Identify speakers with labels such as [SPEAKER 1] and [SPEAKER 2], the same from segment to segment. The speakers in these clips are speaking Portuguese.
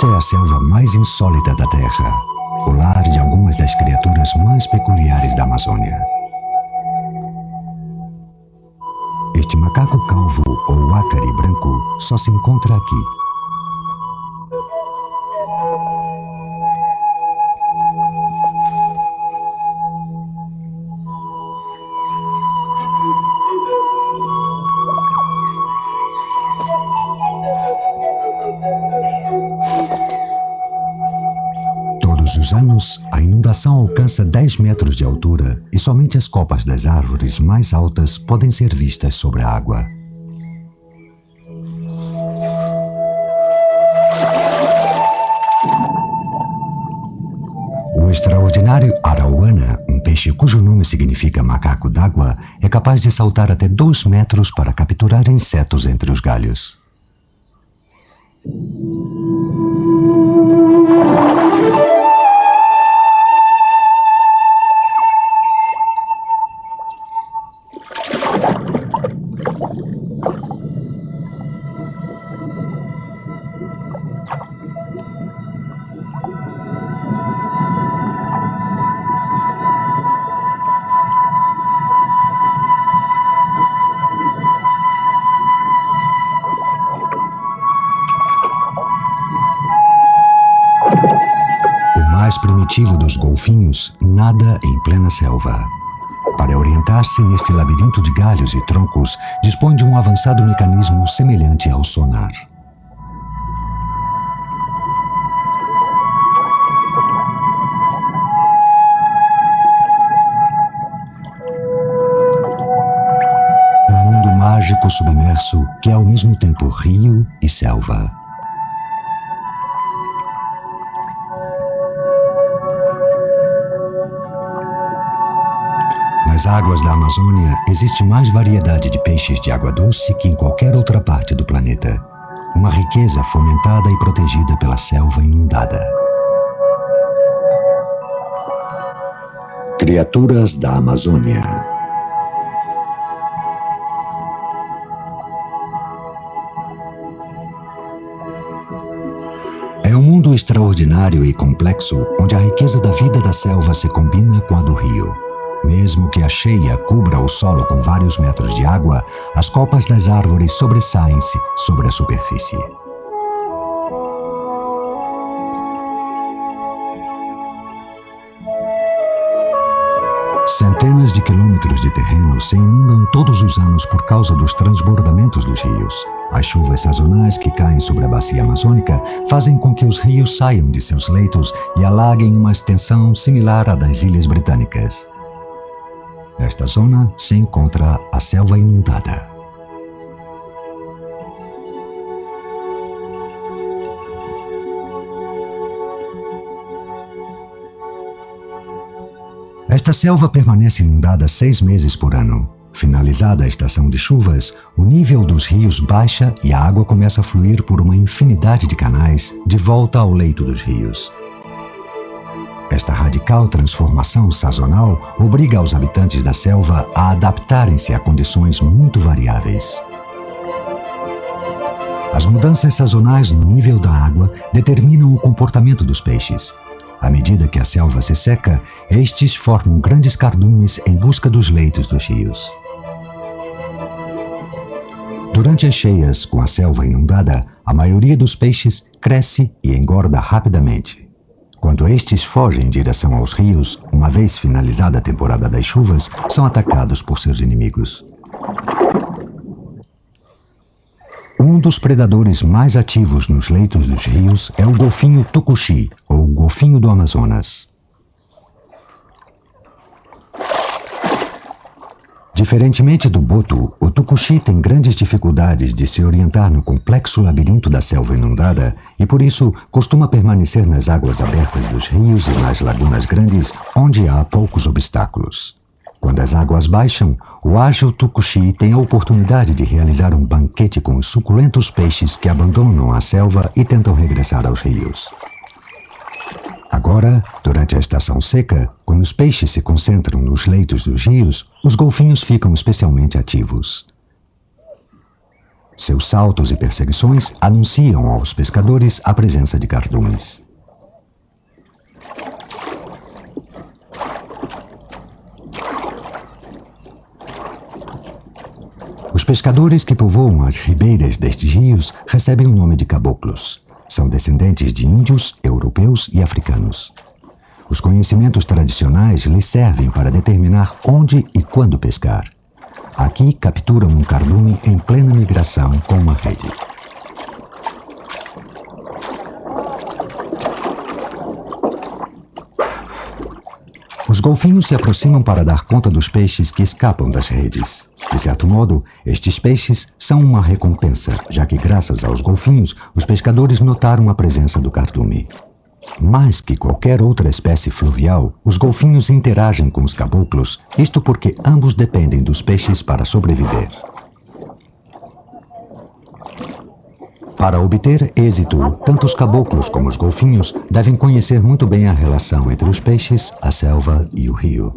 [SPEAKER 1] Esta é a selva mais insólita da Terra, o lar de algumas das criaturas mais peculiares da Amazônia. Este macaco calvo ou ácari branco só se encontra aqui. Todos os anos, a inundação alcança 10 metros de altura e somente as copas das árvores mais altas podem ser vistas sobre a água. O extraordinário arauana, um peixe cujo nome significa macaco d'água, é capaz de saltar até 2 metros para capturar insetos entre os galhos. O mais primitivo dos golfinhos nada em plena selva. Para orientar-se neste labirinto de galhos e troncos, dispõe de um avançado mecanismo semelhante ao sonar. Um mundo mágico submerso que é ao mesmo tempo rio e selva. Nas águas da Amazônia existe mais variedade de peixes de água doce que em qualquer outra parte do planeta. Uma riqueza fomentada e protegida pela selva inundada. Criaturas da Amazônia. É um mundo extraordinário e complexo onde a riqueza da vida da selva se combina com a do rio. Mesmo que a cheia cubra o solo com vários metros de água, as copas das árvores sobressaem-se sobre a superfície. Centenas de quilômetros de terreno se inundam todos os anos por causa dos transbordamentos dos rios. As chuvas sazonais que caem sobre a bacia amazônica fazem com que os rios saiam de seus leitos e alaguem uma extensão similar à das Ilhas Britânicas. Nesta zona se encontra a selva inundada. Esta selva permanece inundada 6 meses por ano. Finalizada a estação de chuvas, o nível dos rios baixa e a água começa a fluir por uma infinidade de canais de volta ao leito dos rios. Esta radical transformação sazonal obriga os habitantes da selva a adaptarem-se a condições muito variáveis. As mudanças sazonais no nível da água determinam o comportamento dos peixes. À medida que a selva se seca, estes formam grandes cardumes em busca dos leitos dos rios. Durante as cheias, com a selva inundada, a maioria dos peixes cresce e engorda rapidamente. Quando estes fogem em direção aos rios, uma vez finalizada a temporada das chuvas, são atacados por seus inimigos. Um dos predadores mais ativos nos leitos dos rios é o golfinho tucuxi, ou golfinho do Amazonas. Diferentemente do boto, o tucuxi tem grandes dificuldades de se orientar no complexo labirinto da selva inundada e, por isso, costuma permanecer nas águas abertas dos rios e nas lagunas grandes, onde há poucos obstáculos. Quando as águas baixam, o ágil tucuxi tem a oportunidade de realizar um banquete com os suculentos peixes que abandonam a selva e tentam regressar aos rios. Agora, durante a estação seca, quando os peixes se concentram nos leitos dos rios, os golfinhos ficam especialmente ativos. Seus saltos e perseguições anunciam aos pescadores a presença de cardumes. Os pescadores que povoam as ribeiras destes rios recebem o nome de caboclos. São descendentes de índios, europeus e africanos. Os conhecimentos tradicionais lhes servem para determinar onde e quando pescar. Aqui capturam um cardume em plena migração com uma rede. Os golfinhos se aproximam para dar conta dos peixes que escapam das redes. De certo modo, estes peixes são uma recompensa, já que graças aos golfinhos, os pescadores notaram a presença do cardume. Mais que qualquer outra espécie fluvial, os golfinhos interagem com os caboclos, isto porque ambos dependem dos peixes para sobreviver. Para obter êxito, tanto os caboclos como os golfinhos devem conhecer muito bem a relação entre os peixes, a selva e o rio.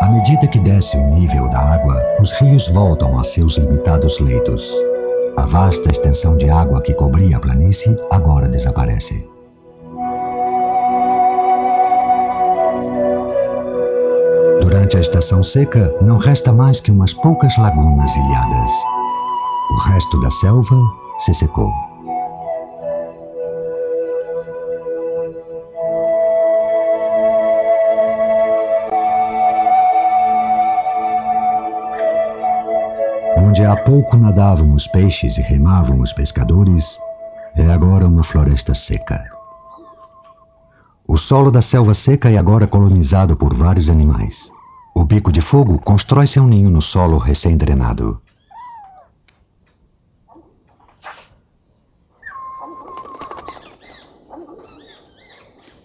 [SPEAKER 1] À medida que desce o nível da água, os rios voltam a seus limitados leitos. A vasta extensão de água que cobria a planície agora desaparece. Durante a estação seca, não resta mais que umas poucas lagunas ilhadas. O resto da selva se secou. Onde há pouco nadavam os peixes e remavam os pescadores, é agora uma floresta seca. O solo da selva seca é agora colonizado por vários animais. O bico de fogo constrói seu ninho no solo recém-drenado.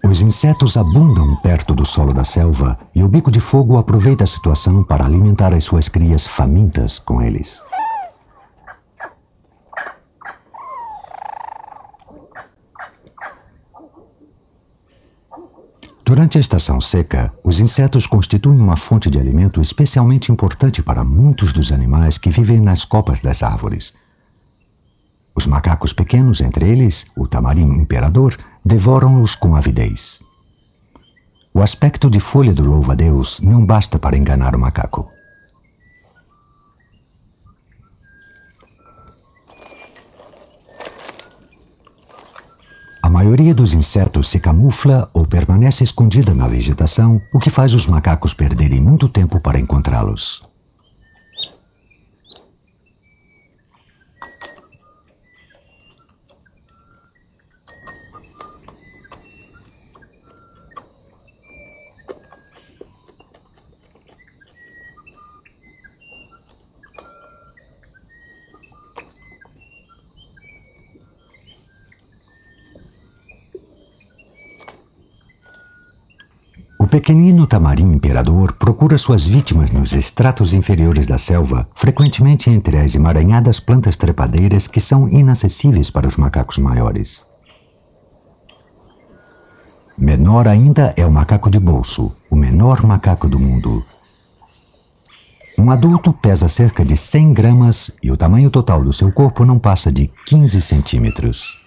[SPEAKER 1] Os insetos abundam perto do solo da selva e o bico de fogo aproveita a situação para alimentar as suas crias famintas com eles. Durante a estação seca, os insetos constituem uma fonte de alimento especialmente importante para muitos dos animais que vivem nas copas das árvores. Os macacos pequenos, entre eles o tamarim imperador, devoram-os com avidez. O aspecto de folha do louva-a-Deus não basta para enganar o macaco. A maioria dos insetos se camufla ou permanece escondida na vegetação, o que faz os macacos perderem muito tempo para encontrá-los. O pequenino tamarim imperador procura suas vítimas nos estratos inferiores da selva, frequentemente entre as emaranhadas plantas trepadeiras que são inacessíveis para os macacos maiores. Menor ainda é o macaco de bolso, o menor macaco do mundo. Um adulto pesa cerca de 100 gramas e o tamanho total do seu corpo não passa de 15 centímetros.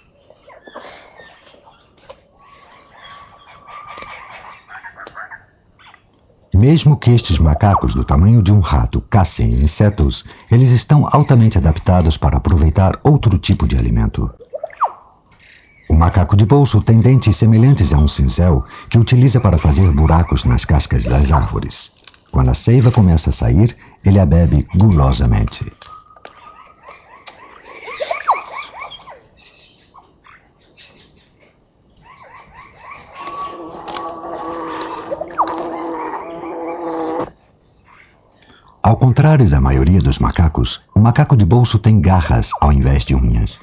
[SPEAKER 1] Mesmo que estes macacos do tamanho de um rato caçem insetos, eles estão altamente adaptados para aproveitar outro tipo de alimento. O macaco de bolso tem dentes semelhantes a um cinzel que utiliza para fazer buracos nas cascas das árvores. Quando a seiva começa a sair, ele a bebe gulosamente. Ao contrário da maioria dos macacos, o macaco de bolso tem garras ao invés de unhas.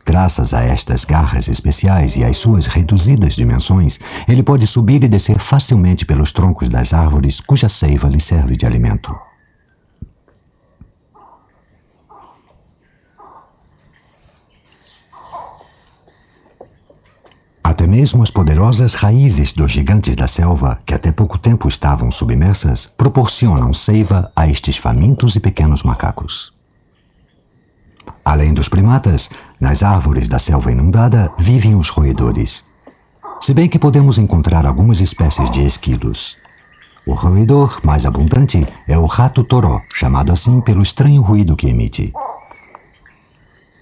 [SPEAKER 1] Graças a estas garras especiais e às suas reduzidas dimensões, ele pode subir e descer facilmente pelos troncos das árvores cuja seiva lhe serve de alimento. Até mesmo as poderosas raízes dos gigantes da selva, que até pouco tempo estavam submersas, proporcionam seiva a estes famintos e pequenos macacos. Além dos primatas, nas árvores da selva inundada vivem os roedores. Se bem que podemos encontrar algumas espécies de esquilos. O roedor mais abundante é o rato-toró, chamado assim pelo estranho ruído que emite.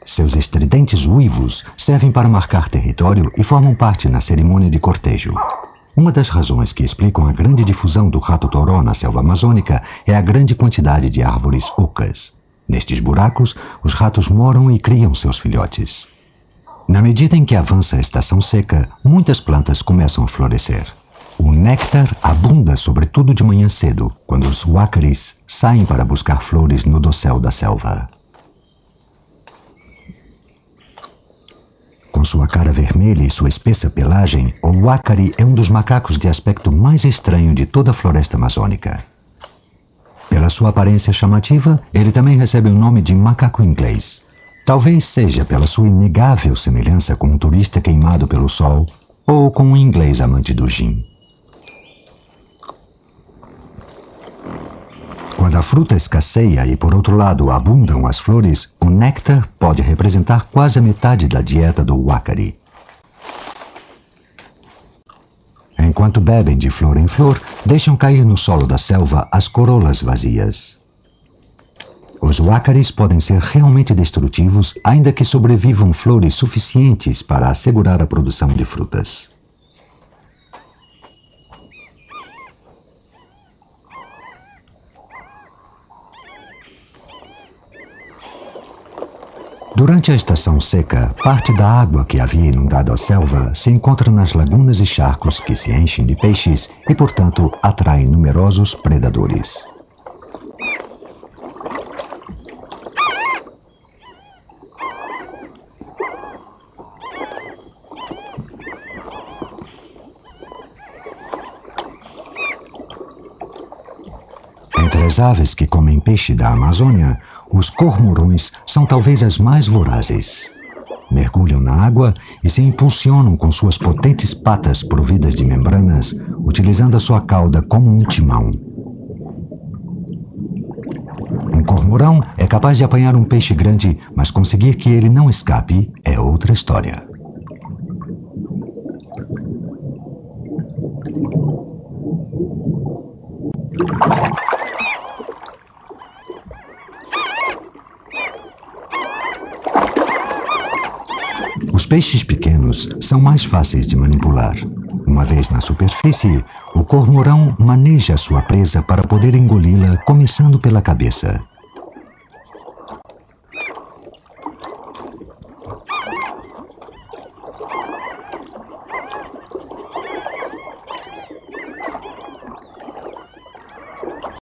[SPEAKER 1] Seus estridentes uivos servem para marcar território e formam parte na cerimônia de cortejo. Uma das razões que explicam a grande difusão do rato-toró na selva amazônica é a grande quantidade de árvores ocas. Nestes buracos, os ratos moram e criam seus filhotes. Na medida em que avança a estação seca, muitas plantas começam a florescer. O néctar abunda sobretudo de manhã cedo, quando os uácaris saem para buscar flores no dossel da selva. Com sua cara vermelha e sua espessa pelagem, o uácari é um dos macacos de aspecto mais estranho de toda a floresta amazônica. Pela sua aparência chamativa, ele também recebe o nome de macaco inglês. Talvez seja pela sua inegável semelhança com um turista queimado pelo sol ou com um inglês amante do gin. Quando a fruta escasseia e, por outro lado, abundam as flores, o néctar pode representar quase a metade da dieta do uácari. Enquanto bebem de flor em flor, deixam cair no solo da selva as corolas vazias. Os uácaris podem ser realmente destrutivos, ainda que sobrevivam flores suficientes para assegurar a produção de frutas. Durante a estação seca, parte da água que havia inundado a selva se encontra nas lagunas e charcos que se enchem de peixes e, portanto, atraem numerosos predadores. Entre as aves que comem peixe da Amazônia, os cormorões são talvez as mais vorazes. Mergulham na água e se impulsionam com suas potentes patas providas de membranas, utilizando a sua cauda como um timão. Um cormorão é capaz de apanhar um peixe grande, mas conseguir que ele não escape é outra história. Os peixes pequenos são mais fáceis de manipular. Uma vez na superfície, o cormorão maneja sua presa para poder engoli-la, começando pela cabeça.